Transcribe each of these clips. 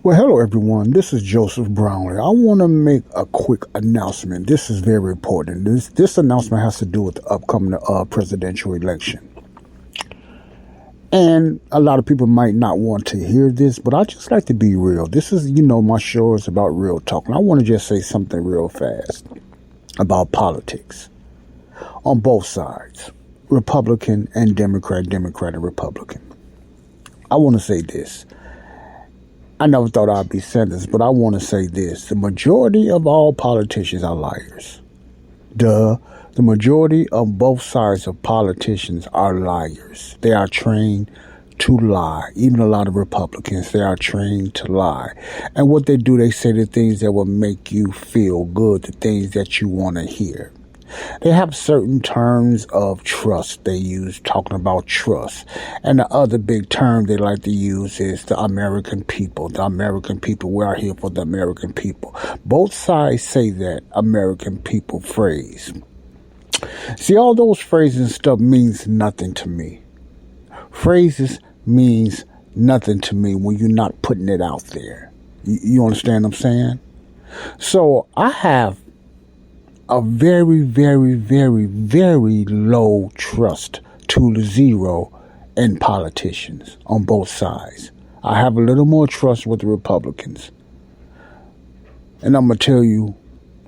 Well, hello everyone. This is Joseph Brownlee. I want to make a quick announcement. This is very important. This announcement has to do with the upcoming presidential election. And a lot of people might not want to hear this, but I just like to be real. This is, my show is about real talk. And I want to just say something real fast about politics on both sides, Republican and Democrat, Democrat and Republican. I want to say this. I never thought I'd be saying this, but I want to say this. The majority of all politicians are liars. The majority of both sides of politicians are liars. They are trained to lie. Even a lot of Republicans, they are trained to lie. And what they do, they say the things that will make you feel good, the things that you want to hear. They have certain terms of trust they use, talking about trust. And the other big term they like to use is the American people. The American people, we are here for the American people. Both sides say that American people phrase. See, all those phrases and stuff means nothing to me. Phrases means nothing to me when you're not putting it out there. You understand what I'm saying? So I have a very, very, very, very low trust to zero in politicians on both sides. I have a little more trust with the Republicans. And I'm going to tell you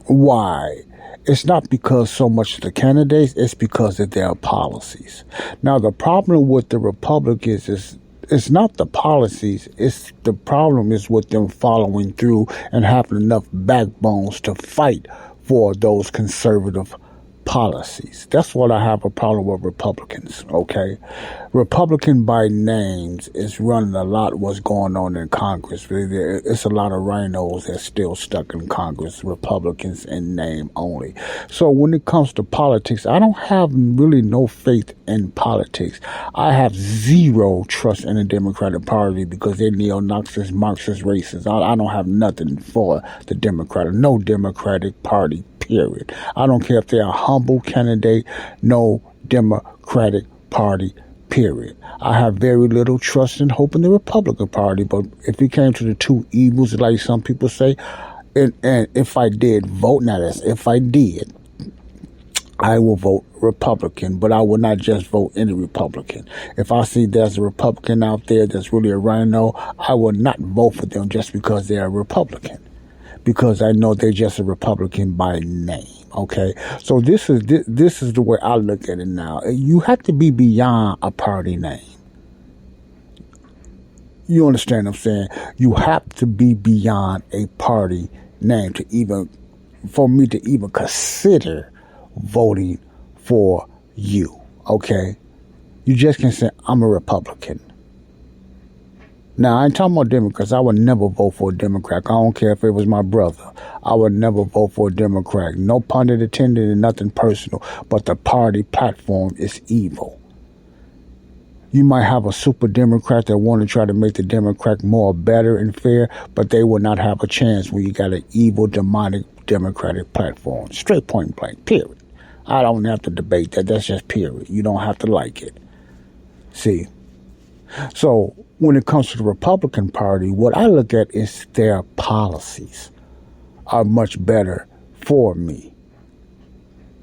why. It's not because so much of the candidates, it's because of their policies. Now, the problem with the Republicans is it's not the policies, it's the problem is with them following through and having enough backbones to fight for those conservative policies. That's what I have a problem with Republicans, okay? Republican by names is running a lot what's going on in Congress. It's a lot of rhinos that's still stuck in Congress, Republicans in name only. So when it comes to politics, I don't have really no faith in politics. I have zero trust in the Democratic Party because they're neo-Nazis, Marxist, racists. I don't have nothing for the Democratic, no Democratic Party, period. I don't care if they're a humble candidate, no Democratic Party, period. I have very little trust and hope in the Republican Party, but if it came to the two evils, like some people say, and if I did vote, now that's if I did, I will vote Republican, but I will not just vote any Republican. If I see there's a Republican out there that's really a rhino, I will not vote for them just because they're a Republican, because I know they're just a Republican by name. Okay, so this is the way I look at it now. You have to be beyond a party name. You understand what I'm saying? You have to be beyond a party name for me to even consider voting for you. Okay, you just can't say I'm a Republican. Now, I ain't talking about Democrats. I would never vote for a Democrat. I don't care if it was my brother. I would never vote for a Democrat. No pun intended and nothing personal. But the party platform is evil. You might have a super Democrat that want to try to make the Democrat more better and fair, but they will not have a chance when you got an evil, demonic Democratic platform. Straight point blank, period. I don't have to debate that. That's just period. You don't have to like it. See? So when it comes to the Republican Party, what I look at is their policies are much better for me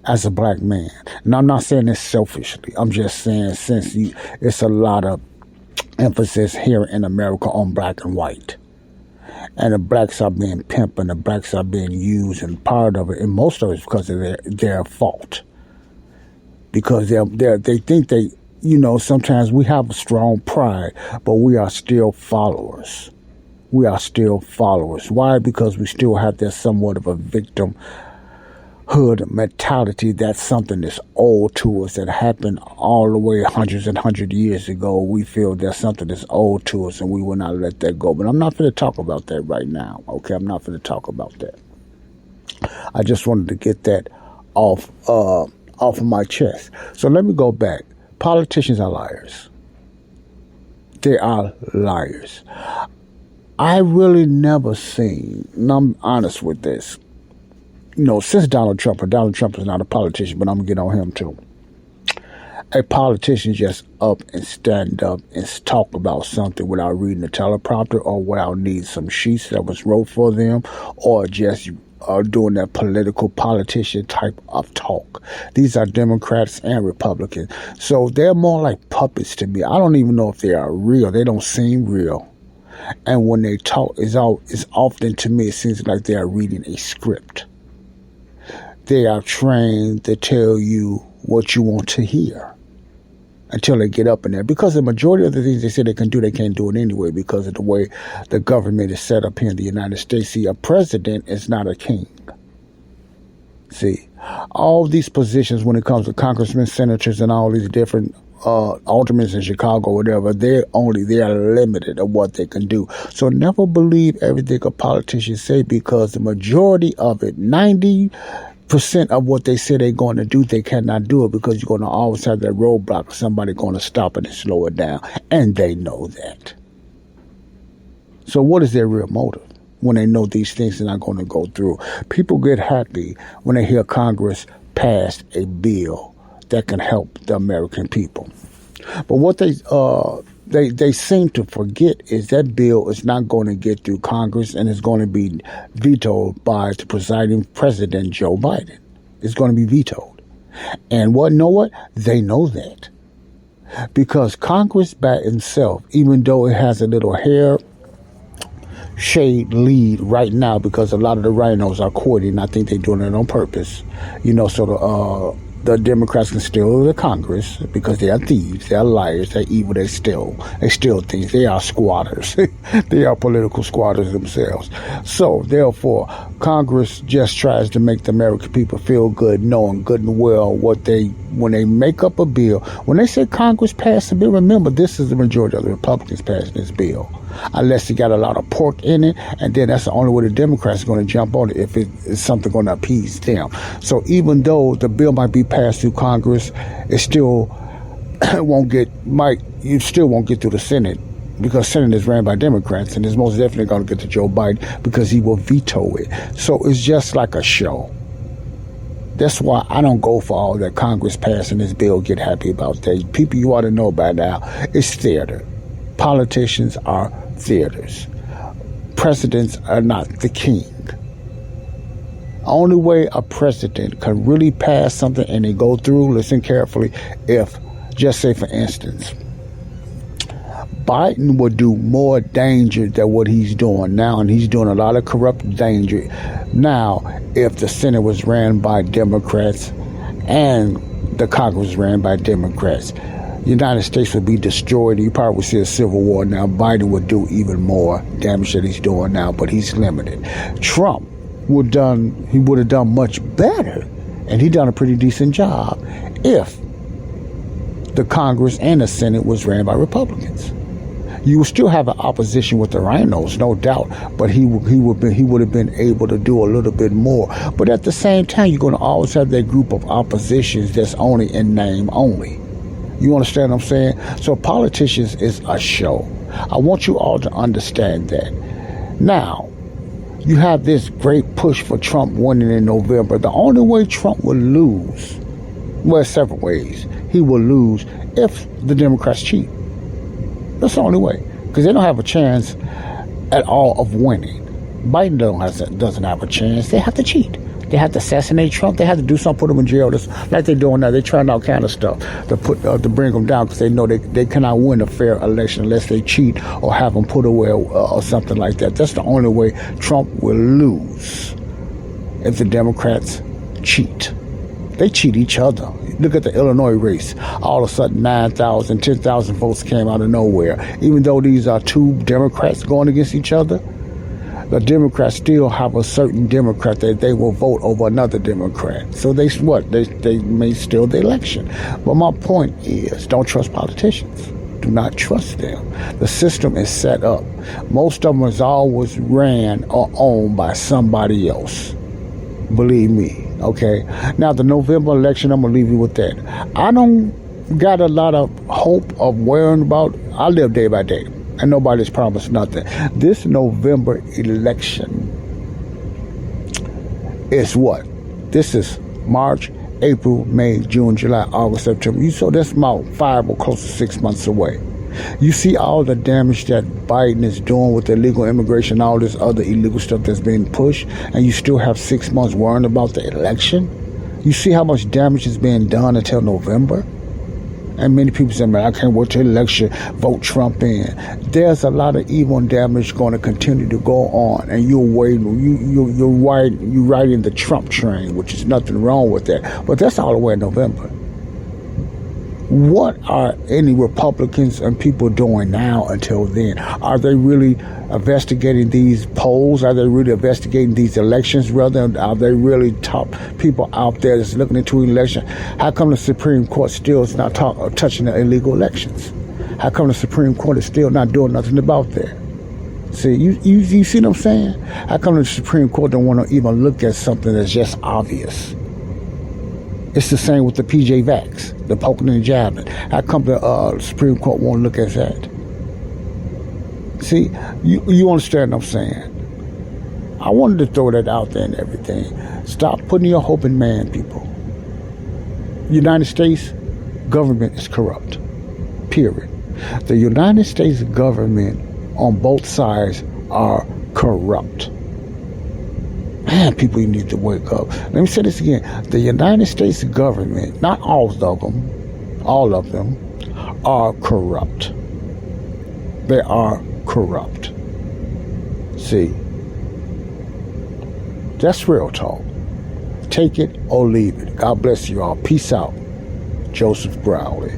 as a black man. And I'm not saying this selfishly. I'm just saying since it's a lot of emphasis here in America on black and white. And the blacks are being pimped and the blacks are being used, and part of it, and most of it is because of their fault. Because they think they, sometimes we have a strong pride, but we are still followers. We are still followers. Why? Because we still have that somewhat of a victimhood mentality. That's something that's old to us, that happened all the way hundreds and hundreds of years ago. We feel that's something that's old to us, and we will not let that go. But I'm not going to talk about that right now. Okay, I'm not going to talk about that. I just wanted to get that off of my chest. So let me go back. Politicians are liars. They are liars. I really never seen, and I'm honest with this, since Donald Trump is not a politician, but I'm going to get on him too. a politician just up and stand up and talk about something without reading the teleprompter or without needing some sheets that was wrote for them, or just doing that political politician type of talk. These are Democrats and Republicans. So they're more like puppets to me. I don't even know if they are real. They don't seem real. And when they talk, it's often, to me, it seems like they are reading a script. They are trained to tell you what you want to hear until they get up in there. Because the majority of the things they say they can do, they can't do it anyway because of the way the government is set up here in the United States. See, a president is not a king. See, all these positions when it comes to congressmen, senators, and all these different aldermen in Chicago, whatever, they are limited of what they can do. So never believe everything a politician say, because the majority of it, 90% of what they say they're going to do, they cannot do it, because you're going to always have that roadblock. Somebody going to stop it and slow it down, and they know that. So what is their real motive when they know these things are not going to go through? People get happy when they hear Congress pass a bill that can help the American people. But what they seem to forget is that bill is not going to get through Congress, and it's going to be vetoed by the presiding president, Joe Biden. It's going to be vetoed. And know what? They know that. Because Congress by itself, even though it has a little hair shade lead right now, because a lot of the rhinos are quitting. I think they're doing it on purpose. So the Democrats can steal the Congress because they are thieves, they are liars, they're evil, they steal things. They are squatters. They are political squatters themselves. So therefore, Congress just tries to make the American people feel good, knowing good and well when they make up a bill. When they say Congress passed a bill, remember, this is the majority of the Republicans passing this bill. Unless it got a lot of pork in it, and then that's the only way the Democrats are going to jump on it, if it's something going to appease them. So even though the bill might be passed through Congress, it still you still won't get through the Senate, because Senate is ran by Democrats, and it's most definitely going to get to Joe Biden because he will veto it. So it's just like a show. That's why I don't go for all that Congress passing this bill, get happy about that. People, you ought to know by now, it's theater. Politicians are theaters. Presidents are not the king. Only way a president can really pass something and it go through, listen carefully, if, just say for instance, Biden would do more danger than what he's doing now, and he's doing a lot of corrupt danger now. If the Senate was ran by Democrats and the Congress was ran by Democrats, the United States would be destroyed. You probably would see a civil war now. Biden would do even more damage that he's doing now, but he's limited. Trump would have done much better, and he done a pretty decent job if the Congress and the Senate was ran by Republicans. You will still have an opposition with the rhinos, no doubt, but he would have been able to do a little bit more. But at the same time, you're going to always have that group of oppositions that's only in name only. You understand what I'm saying? So politicians is a show. I want you all to understand that. Now, you have this great push for Trump winning in November. The only way Trump will lose, well, several ways. He will lose if the Democrats cheat. That's the only way, because they don't have a chance at all of winning. Biden doesn't have a chance. They have to cheat. They have to assassinate Trump. They have to do something, put him in jail. That's like they're doing now. They're trying all kind of stuff to bring him down, because they know they cannot win a fair election unless they cheat or have him put away or something like that. That's the only way Trump will lose, if the Democrats cheat. They cheat each other. Look at the Illinois race. All of a sudden, 9,000, 10,000 votes came out of nowhere. Even though these are two Democrats going against each other, the Democrats still have a certain Democrat that they will vote over another Democrat. So they may steal the election. But my point is, don't trust politicians. Do not trust them. The system is set up. Most of them is always ran or owned by somebody else. Believe me. Okay. Now the November election, I'm gonna leave you with that. I don't got a lot of hope of worrying about. I live day by day, and nobody's promised nothing. This November election is what? This is March, April, May, June, July, August, September. So that's about 5 or close to 6 months away. You see all the damage that Biden is doing with illegal immigration, all this other illegal stuff that's being pushed, and you still have 6 months worrying about the election? You see how much damage is being done until November? And many people say, man, I can't wait till the election, vote Trump in. There's a lot of evil and damage going to continue to go on, and you're waiting. You're riding the Trump train, which is nothing wrong with that. But that's all the way in November. What are any Republicans and people doing now until then? Are they really investigating these polls? Are they really investigating these elections? Rather, are they really top people out there that's looking into election? How come the Supreme Court still is not touching the illegal elections? How come the Supreme Court is still not doing nothing about that? See, you see what I'm saying? How come the Supreme Court don't want to even look at something that's just obvious? It's the same with the PJ Vax, the poking and jabbing. How come the Supreme Court won't look at that? See, you understand what I'm saying? I wanted to throw that out there and everything. Stop putting your hope in man, people. United States government is corrupt. Period. The United States government on both sides are corrupt. Man, people, you need to wake up. Let me say this again. The United States government, not all of them, are corrupt. They are corrupt. See, that's real talk. Take it or leave it. God bless you all. Peace out. Joseph Browley.